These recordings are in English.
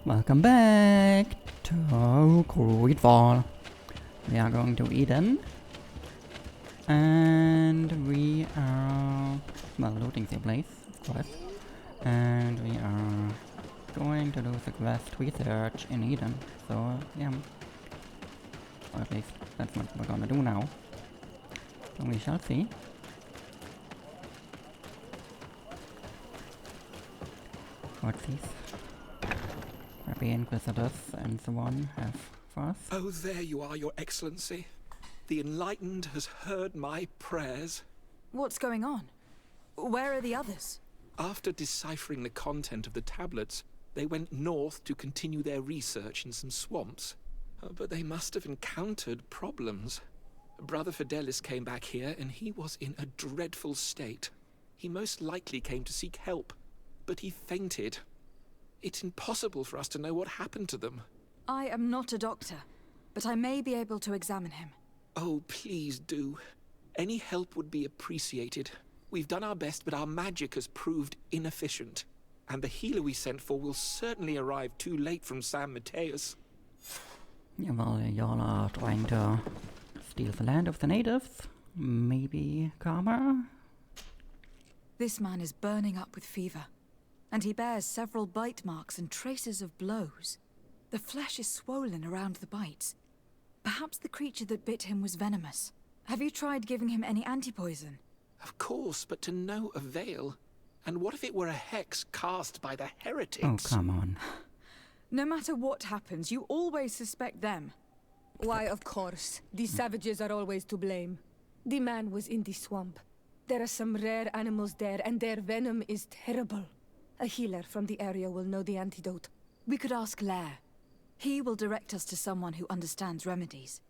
Welcome back to GreedFall. We are going to Eden. And we are, well, looting the place, of course. And we are going to do the quest research in Eden. So, yeah. Or at least, that's what we're gonna do now. So we shall see. What these Rabbi Inquisitors and so on have for us. Oh, there you are, Your Excellency. The Enlightened has heard my prayers. What's going on? Where are the others? After deciphering the content of the tablets, they went north to continue their research in some swamps. But they must have encountered problems. Brother Fidelis came back here and he was in a dreadful state. He most likely came to seek help, but he fainted. It's impossible for us to know what happened to them. I am not a doctor, but I may be able to examine him. Oh, please do. Any help would be appreciated. We've done our best, but our magic has proved inefficient. And the healer we sent for will certainly arrive too late from San Mateus. Yeah, well, y'all are trying to steal the land of the natives. Maybe karma? This man is burning up with fever, and he bears several bite marks and traces of blows. The flesh is swollen around the bites. Perhaps the creature that bit him was venomous. Have you tried giving him any antipoison? Of course, but to no avail. And what if it were a hex cast by the heretics? Oh, come on. No matter what happens, you always suspect them. Why, of course. These savages are always to blame. The man was in the swamp. There are some rare animals there, and their venom is terrible. A healer from the area will know the antidote. We could ask Lair. He will direct us to someone who understands remedies.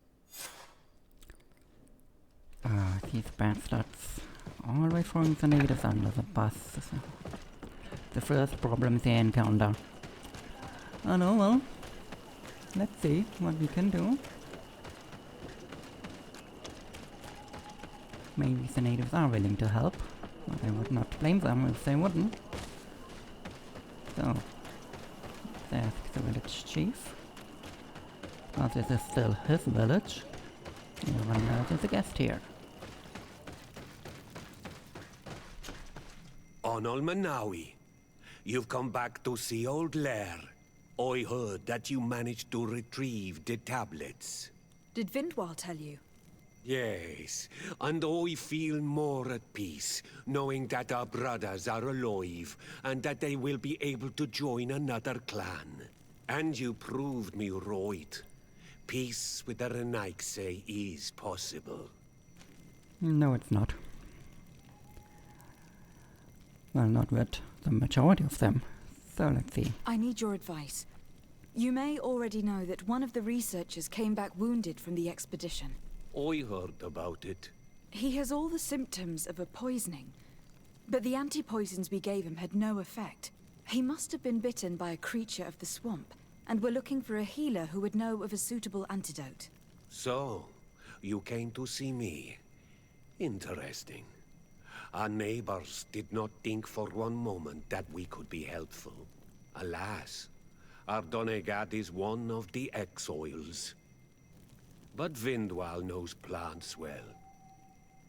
These bastards. Always throwing the natives under the bus. The first problem they encounter. Oh no, well. Let's see what we can do. Maybe the natives are willing to help. But I would not blame them if they wouldn't. So, let's ask the village chief. Well, this is still his village. Everyone else is a guest here. Onol Manawi, you've come back to see old Lair. I heard that you managed to retrieve the tablets. Did Vindwal tell you? Yes, and I feel more at peace, knowing that our brothers are alive, and that they will be able to join another clan. And you proved me right. Peace with the Renaigse is possible. No, it's not. Well, not with the majority of them. So let's see. I need your advice. You may already know that one of the researchers came back wounded from the expedition. I heard about it. He has all the symptoms of a poisoning, but the anti-poisons we gave him had no effect. He must have been bitten by a creature of the swamp, and we're looking for a healer who would know of a suitable antidote. So, you came to see me. Interesting. Our neighbors did not think for one moment that we could be helpful. Alas, our Donegad is one of the exiles. But Vindwal knows plants well.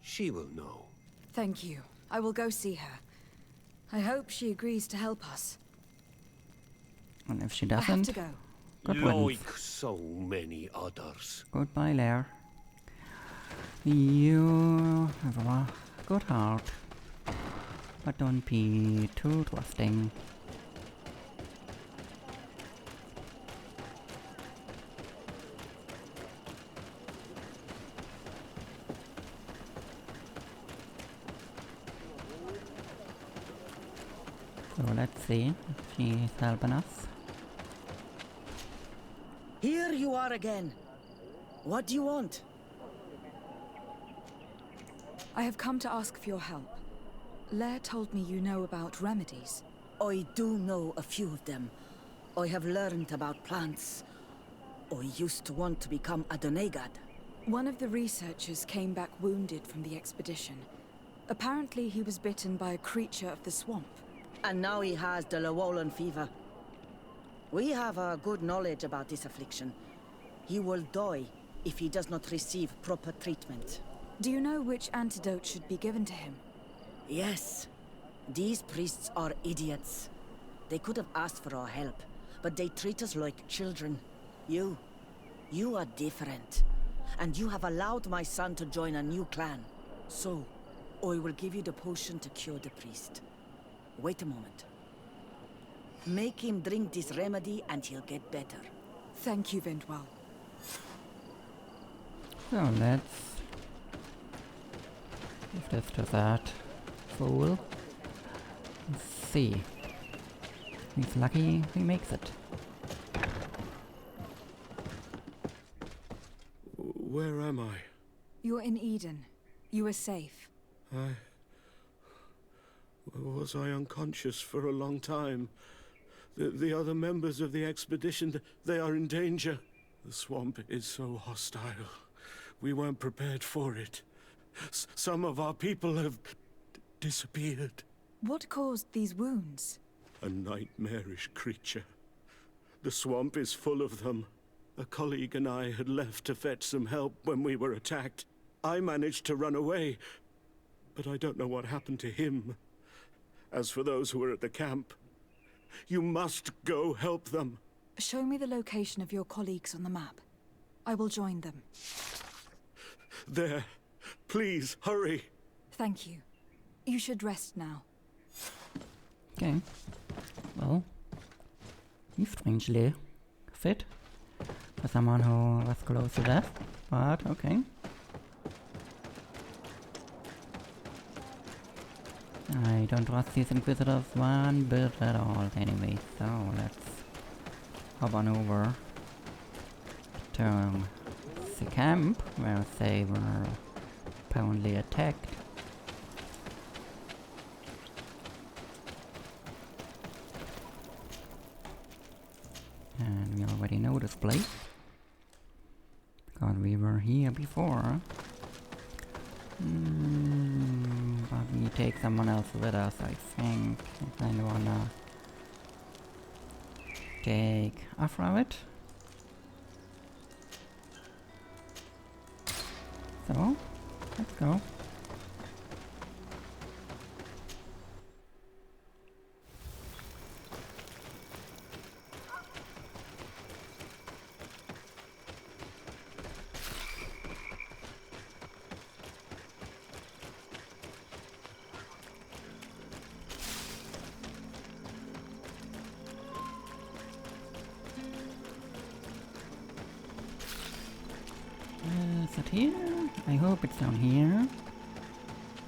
She will know. Thank you. I will go see her. I hope she agrees to help us. And if she I have doesn't, to go. good riddance. Like so many others. Goodbye, Lair. You have a good heart, but don't be too trusting. So let's see if she's helping us. Here you are again. What do you want? I have come to ask for your help. Lair told me you know about remedies. I do know a few of them. I have learned about plants. I used to want to become a Donegad. One of the researchers came back wounded from the expedition. Apparently he was bitten by a creature of the swamp. And now he has the Llewellyn fever. We have a good knowledge about this affliction. He will die if he does not receive proper treatment. Do you know which antidote should be given to him? Yes. These priests are idiots. They could have asked for our help, but they treat us like children. You are different. And you have allowed my son to join a new clan. So, I will give you the potion to cure the priest. Wait a moment. Make him drink this remedy and he'll get better. Thank you, Vindwell. So let's give this to that fool. Let's see. He's lucky he makes it. Where am I? You're in Eden. You are safe. Was I unconscious for a long time? The other members of the expedition, they are in danger. The swamp is so hostile. We weren't prepared for it. Some of our people have disappeared. What caused these wounds? A nightmarish creature. The swamp is full of them. A colleague and I had left to fetch some help when we were attacked. I managed to run away, but I don't know what happened to him. As for those who were at the camp, you must go help them. Show me the location of your colleagues on the map. I will join them. There. Please, hurry. Thank you. You should rest now. Okay. Well, he's strangely fit for someone who was close to death, but okay. I don't trust these Inquisitors one bit at all anyway, so let's hop on over to the camp where they were apparently attacked. And we already know this place because we were here before. But we take someone else with us, I think. I kinda wanna take Afravit. So, let's go. Is it here? I hope it's down here.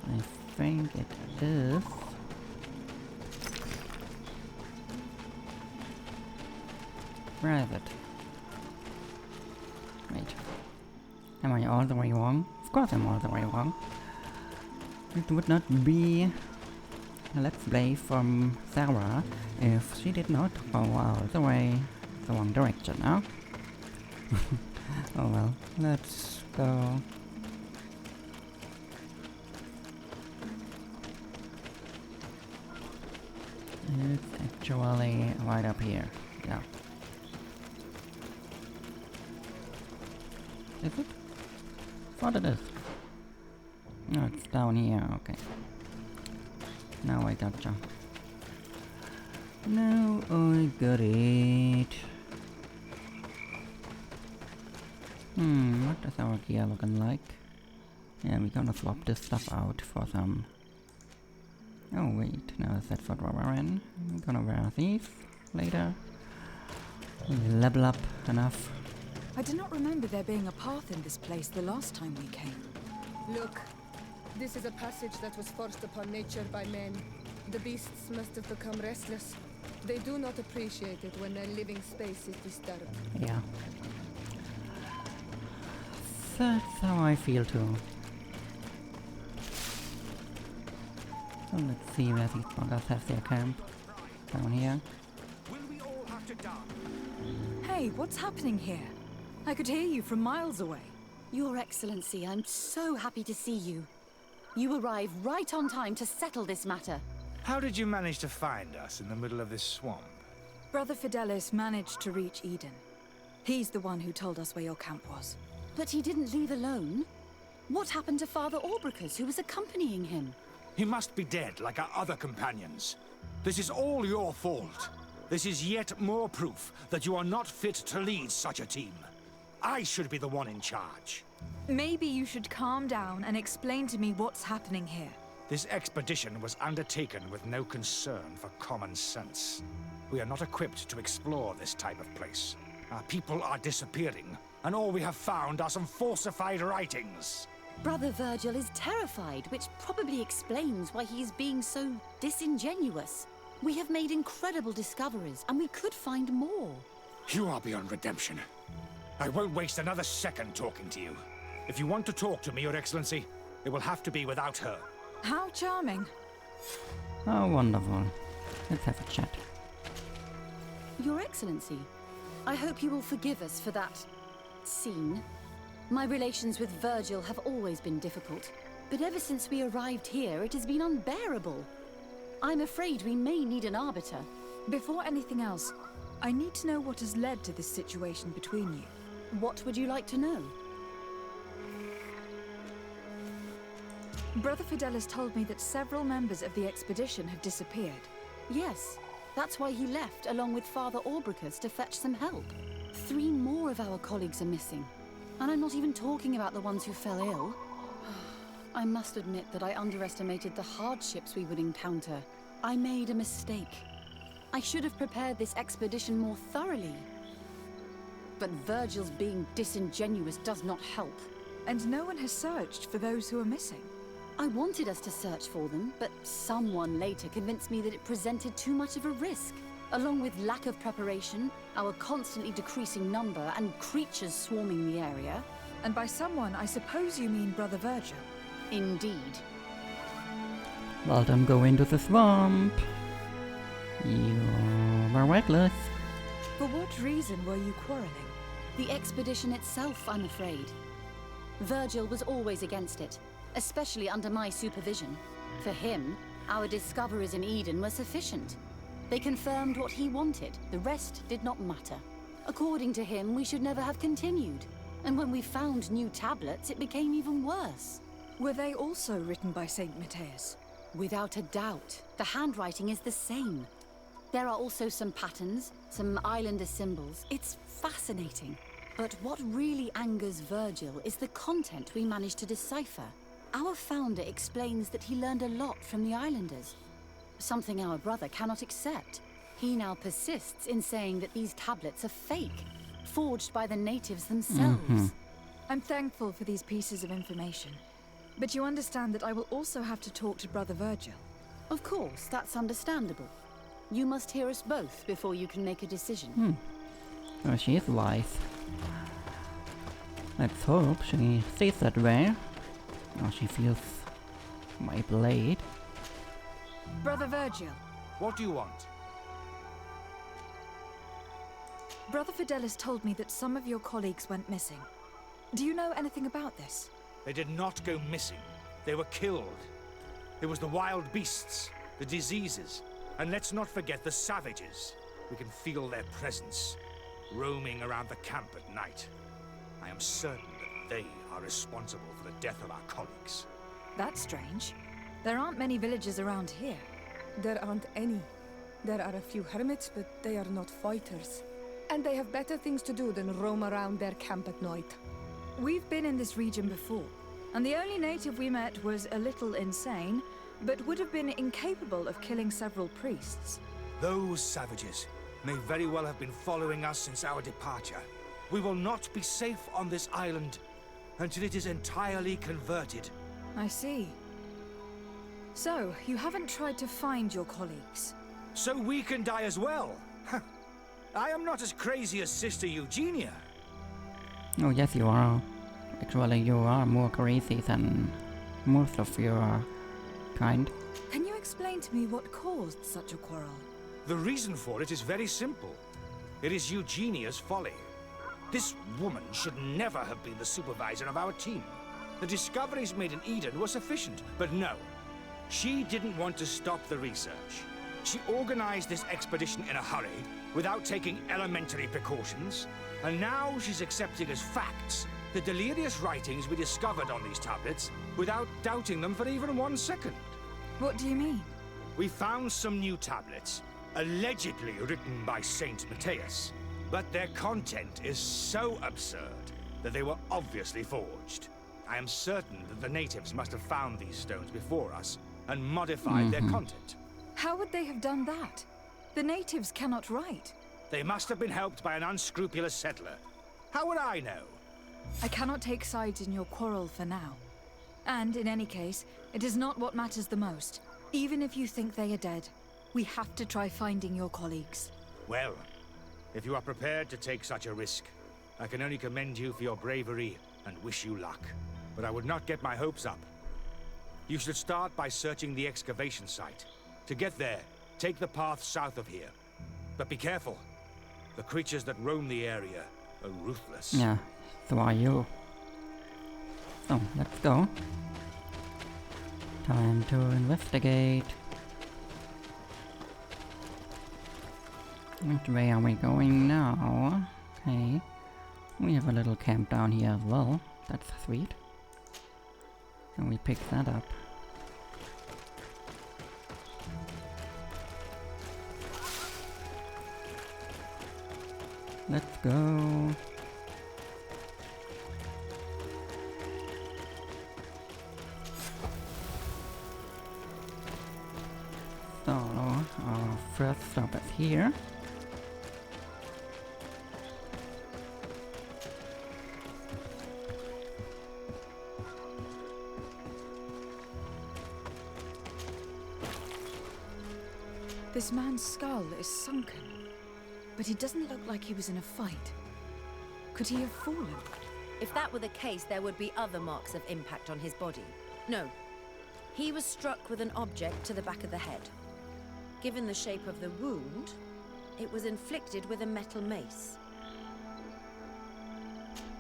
I think it is. Where is it? Wait. Am I all the way wrong? Of course I'm all the way wrong. It would not be a let's play from Sarah if she did not go all the way the wrong direction, no? Oh well, let's go. It's actually right up here, yeah. Is it? Thought it is. No, it's down here, okay. Now I gotcha. Now I got it. What is our gear looking like? Yeah, we're gonna swap this stuff out for some... Oh wait, no, that's what we're in. I'm gonna wear these later. Level up enough. I do not remember there being a path in this place the last time we came. Look, this is a passage that was forced upon nature by men. The beasts must have become restless. They do not appreciate it when their living space is disturbed. Yeah. That's how I feel too. So let's see where these buggers have their camp. Down here. Will we all have to die? Hey, what's happening here? I could hear you from miles away. Your Excellency, I'm so happy to see you. You arrived right on time to settle this matter. How did you manage to find us in the middle of this swamp? Brother Fidelis managed to reach Eden. He's the one who told us where your camp was. But he didn't leave alone. What happened to Father Orbricus, who was accompanying him? He must be dead like our other companions. This is all your fault. This is yet more proof that you are not fit to lead such a team. I should be the one in charge. Maybe you should calm down and explain to me what's happening here. This expedition was undertaken with no concern for common sense. We are not equipped to explore this type of place. Our people are disappearing, and all we have found are some falsified writings. Brother Virgil is terrified, which probably explains why he's being so disingenuous. We have made incredible discoveries, and we could find more. You are beyond redemption. I won't waste another second talking to you. If you want to talk to me, Your Excellency, it will have to be without her. How charming. Oh, wonderful. Let's have a chat. Your Excellency, I hope you will forgive us for that scene. My relations with Virgil have always been difficult, but ever since we arrived here, it has been unbearable. I'm afraid we may need an arbiter. Before anything else, I need to know what has led to this situation between you. What would you like to know? Brother Fidelis told me that several members of the expedition have disappeared. Yes, that's why he left along with Father Orbricus to fetch some help. 3 more of our colleagues are missing. And I'm not even talking about the ones who fell ill. I must admit that I underestimated the hardships we would encounter. I made a mistake. I should have prepared this expedition more thoroughly. But Virgil's being disingenuous does not help. And no one has searched for those who are missing. I wanted us to search for them, but someone later convinced me that it presented too much of a risk. Along with lack of preparation, our constantly decreasing number, and creatures swarming the area. And by someone, I suppose you mean Brother Virgil. Indeed. Well, don't go into the swamp. You were reckless. For what reason were you quarreling? The expedition itself, I'm afraid. Virgil was always against it, especially under my supervision. For him, our discoveries in Eden were sufficient. They confirmed what he wanted. The rest did not matter. According to him, we should never have continued. And when we found new tablets, it became even worse. Were they also written by Saint Matthias? Without a doubt. The handwriting is the same. There are also some patterns, some islander symbols. It's fascinating. But what really angers Virgil is the content we managed to decipher. Our founder explains that he learned a lot from the islanders. Something our brother cannot accept. He now persists in saying that these tablets are fake, forged by the natives themselves. I'm thankful for these pieces of information. But you understand that I will also have to talk to Brother Virgil. Of course, that's understandable. You must hear us both before you can make a decision. Oh, she is wise. Let's hope she stays that way. Now she feels my blade. Brother Virgil. What do you want? Brother Fidelis told me that some of your colleagues went missing. Do you know anything about this? They did not go missing. They were killed. It was the wild beasts, the diseases, and let's not forget the savages. We can feel their presence, roaming around the camp at night. I am certain that they are responsible for the death of our colleagues. That's strange. There aren't many villages around here. There aren't any. There are a few hermits, but they are not fighters. And they have better things to do than roam around their camp at night. We've been in this region before, and the only native we met was a little insane, but would have been incapable of killing several priests. Those savages may very well have been following us since our departure. We will not be safe on this island until it is entirely converted. I see. So, you haven't tried to find your colleagues? So we can die as well? I am not as crazy as Sister Eugenia. Oh yes, you are. Actually, you are more crazy than most of your kind. Can you explain to me what caused such a quarrel? The reason for it is very simple. It is Eugenia's folly. This woman should never have been the supervisor of our team. The discoveries made in Eden were sufficient, but no. She didn't want to stop the research. She organized this expedition in a hurry, without taking elementary precautions. And now she's accepting as facts the delirious writings we discovered on these tablets without doubting them for even 1 second. What do you mean? We found some new tablets, allegedly written by Saint Matthias, but their content is so absurd that they were obviously forged. I am certain that the natives must have found these stones before us and modified their content. How would they have done that? The natives cannot write. They must have been helped by an unscrupulous settler. How would I know? I cannot take sides in your quarrel for now. And in any case, it is not what matters the most. Even if you think they are dead, we have to try finding your colleagues. Well, if you are prepared to take such a risk, I can only commend you for your bravery and wish you luck. But I would not get my hopes up. You should start by searching the excavation site. To get there, take the path south of here. But be careful. The creatures that roam the area are ruthless. Yeah, so are you. So, let's go. Time to investigate. Which way are we going now? Okay. We have a little camp down here as well. That's sweet. Can we pick that up? Let's go. So, our first stop is here. This man's skull is sunken, but he doesn't look like he was in a fight. Could he have fallen? If that were the case, there would be other marks of impact on his body. No. He was struck with an object to the back of the head. Given the shape of the wound, it was inflicted with a metal mace.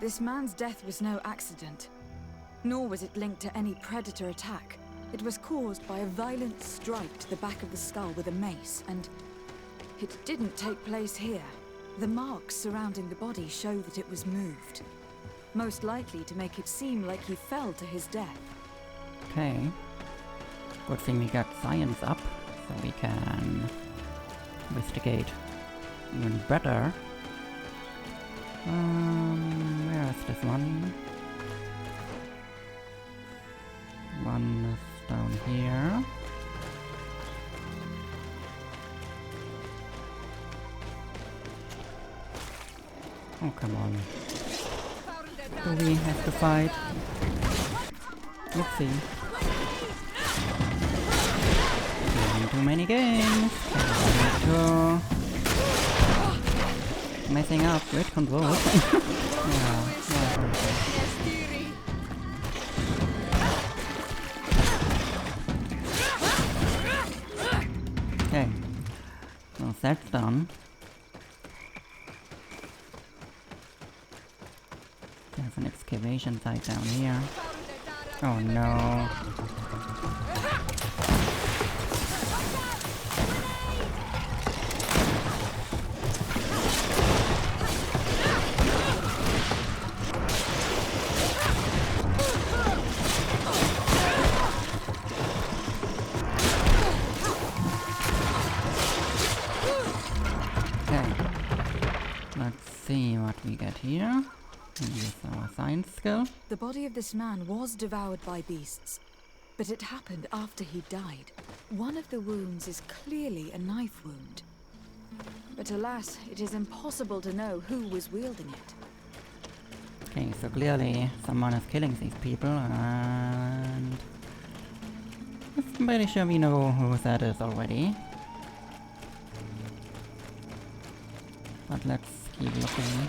This man's death was no accident, nor was it linked to any predator attack. It was caused by a violent strike to the back of the skull with a mace, and it didn't take place here. The marks surrounding the body show that it was moved, most likely to make it seem like he fell to his death. Okay. Good thing we got science up, so we can investigate even better. Where is this one? One is down here. Oh, come on. Do we have to fight? Let's see. Playing too many games. Messing up with controls. Yeah. Okay. So that's done. There's an excavation site down here. Oh no. Okay. Let's see what we get here. Use our science skill. The body of this man was devoured by beasts, but it happened after he died. One of the wounds is clearly a knife wound. But alas, it is impossible to know who was wielding it. Okay, so clearly someone is killing these people, and I'm pretty sure we know who that is already. But let's keep looking.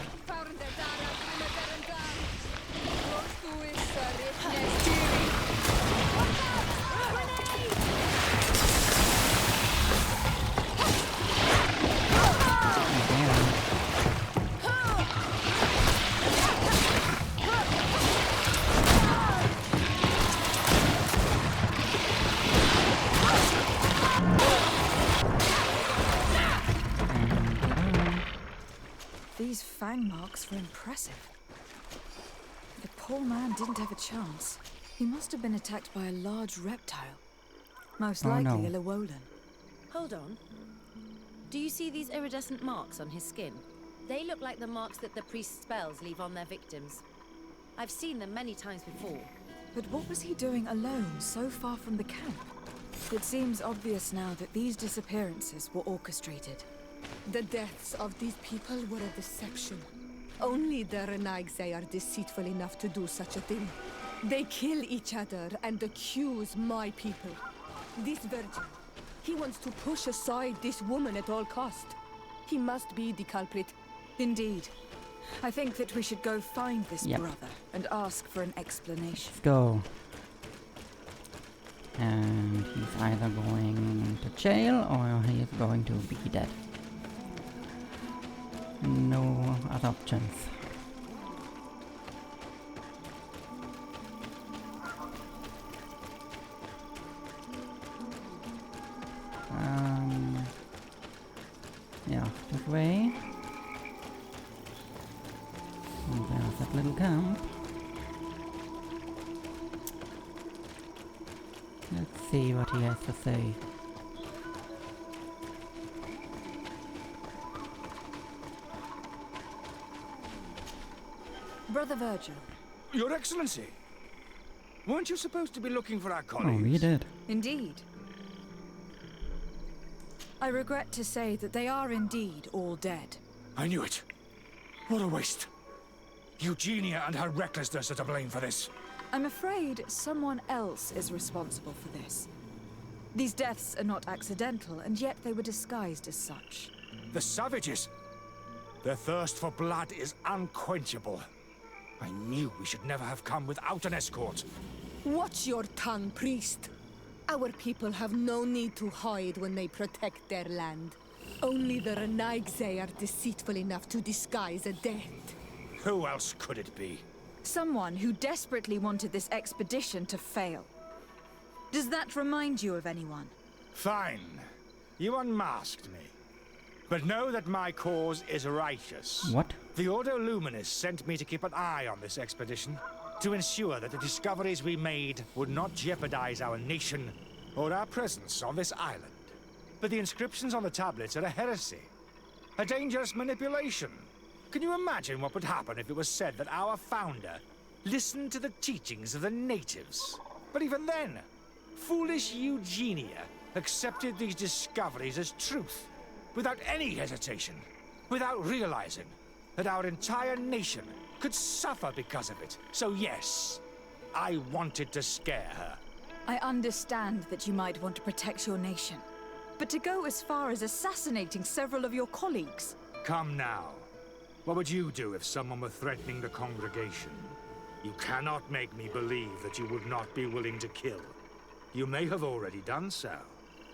These fang marks were impressive. The poor man didn't have a chance. He must have been attacked by a large reptile. Most likely a Llewellyn. Hold on. Do you see these iridescent marks on his skin? They look like the marks that the priest's spells leave on their victims. I've seen them many times before. But what was he doing alone, so far from the camp? It seems obvious now that these disappearances were orchestrated. The deaths of these people were a deception. Only the Renaigse are deceitful enough to do such a thing. They kill each other and accuse my people. This virgin, he wants to push aside this woman at all cost. He must be the culprit. Indeed. I think that we should go find this brother and ask for an explanation. Let's go. And he's either going to jail or he is going to be dead. No other options. Yeah, this way. And there's that little camp. Let's see what he has to say. Brother Virgil. Your Excellency! Weren't you supposed to be looking for our colleagues? Oh, we did. Indeed. I regret to say that they are indeed all dead. I knew it. What a waste. Eugenia and her recklessness are to blame for this. I'm afraid someone else is responsible for this. These deaths are not accidental, and yet they were disguised as such. The savages! Their thirst for blood is unquenchable. I knew we should never have come without an escort. Watch your tongue, priest. Our people have no need to hide when they protect their land. Only the Renaigse are deceitful enough to disguise a death. Who else could it be? Someone who desperately wanted this expedition to fail. Does that remind you of anyone? Fine. You unmasked me. But know that my cause is righteous. What? The Ordo Luminis sent me to keep an eye on this expedition, to ensure that the discoveries we made would not jeopardize our nation or our presence on this island. But the inscriptions on the tablets are a heresy, a dangerous manipulation. Can you imagine what would happen if it was said that our founder listened to the teachings of the natives? But even then, foolish Eugenia accepted these discoveries as truth, without any hesitation, without realizing that our entire nation could suffer because of it. So yes, I wanted to scare her. I understand that you might want to protect your nation, but to go as far as assassinating several of your colleagues... Come now. What would you do if someone were threatening the congregation? You cannot make me believe that you would not be willing to kill. You may have already done so.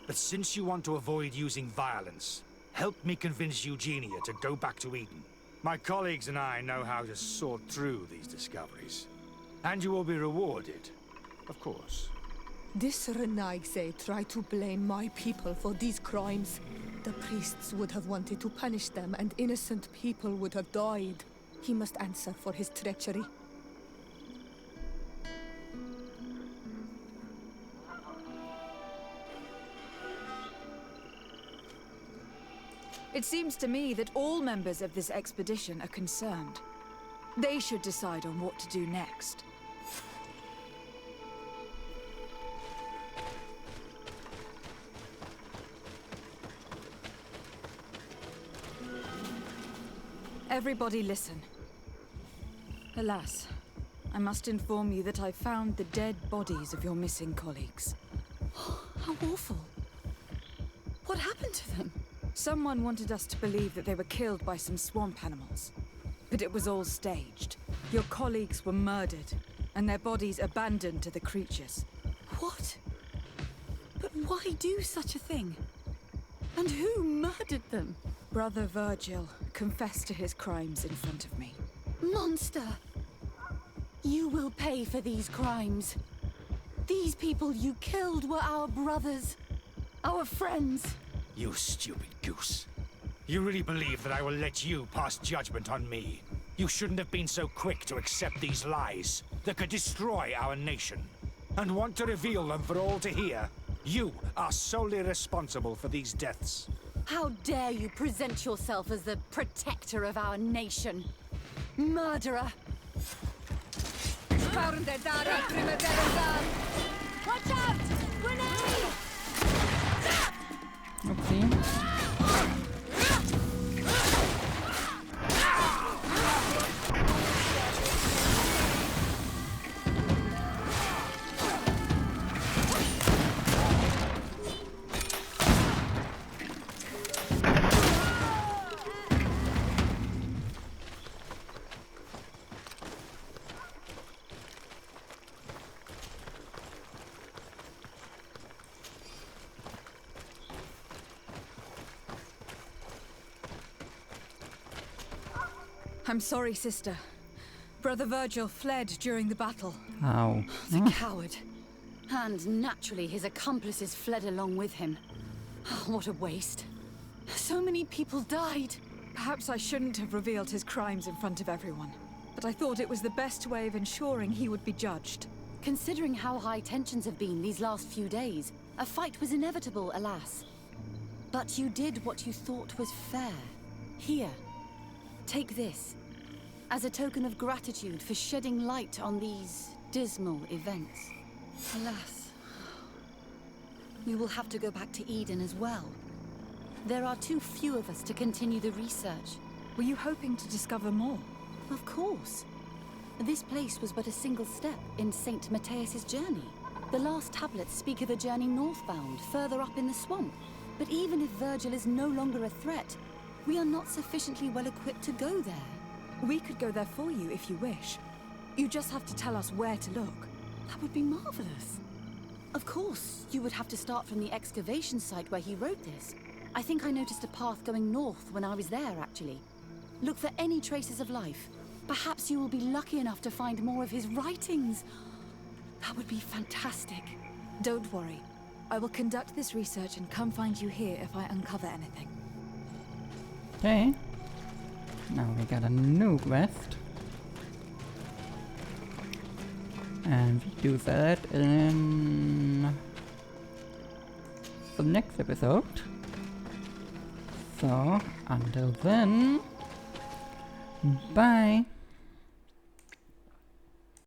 But since you want to avoid using violence, help me convince Eugenia to go back to Eden. My colleagues and I know how to sort through these discoveries. And you will be rewarded, of course. This Renaigse tried to blame my people for these crimes. The priests would have wanted to punish them, and innocent people would have died. He must answer for his treachery. It seems to me that all members of this expedition are concerned. They should decide on what to do next. Everybody listen. Alas, I must inform you that I found the dead bodies of your missing colleagues. How awful. What happened to them? Someone wanted us to believe that they were killed by some swamp animals. But it was all staged. Your colleagues were murdered, and their bodies abandoned to the creatures. What? But why do such a thing? And who murdered them? Brother Virgil confessed to his crimes in front of me. Monster! You will pay for these crimes. These people you killed were our brothers, our friends. You stupid goose. You really believe that I will let you pass judgment on me? You shouldn't have been so quick to accept these lies that could destroy our nation, and want to reveal them for all to hear. You are solely responsible for these deaths. How dare you present yourself as the protector of our nation? Murderer! Watch out! Grenade! Oopsie. I'm sorry, sister. Brother Virgil fled during the battle. Ow. The coward. And naturally, his accomplices fled along with him. Oh, what a waste. So many people died. Perhaps I shouldn't have revealed his crimes in front of everyone, but I thought it was the best way of ensuring he would be judged. Considering how high tensions have been these last few days, a fight was inevitable, alas. But you did what you thought was fair. Here, take this, as a token of gratitude for shedding light on these dismal events. Alas, we will have to go back to Eden as well. There are too few of us to continue the research. Were you hoping to discover more? Of course. This place was but a single step in St. Matthias's journey. The last tablets speak of a journey northbound, further up in the swamp. But even if Virgil is no longer a threat, we are not sufficiently well equipped to go there. We could go there for you if you wish. You just have to tell us where to look. That would be marvelous. Of course, you would have to start from the excavation site where he wrote this. I think I noticed a path going north when I was there, actually. Look for any traces of life. Perhaps you will be lucky enough to find more of his writings. That would be fantastic. Don't worry. I will conduct this research and come find you here if I uncover anything. Okay. Now we got a new quest. And we do that in the next episode. So, until then, bye!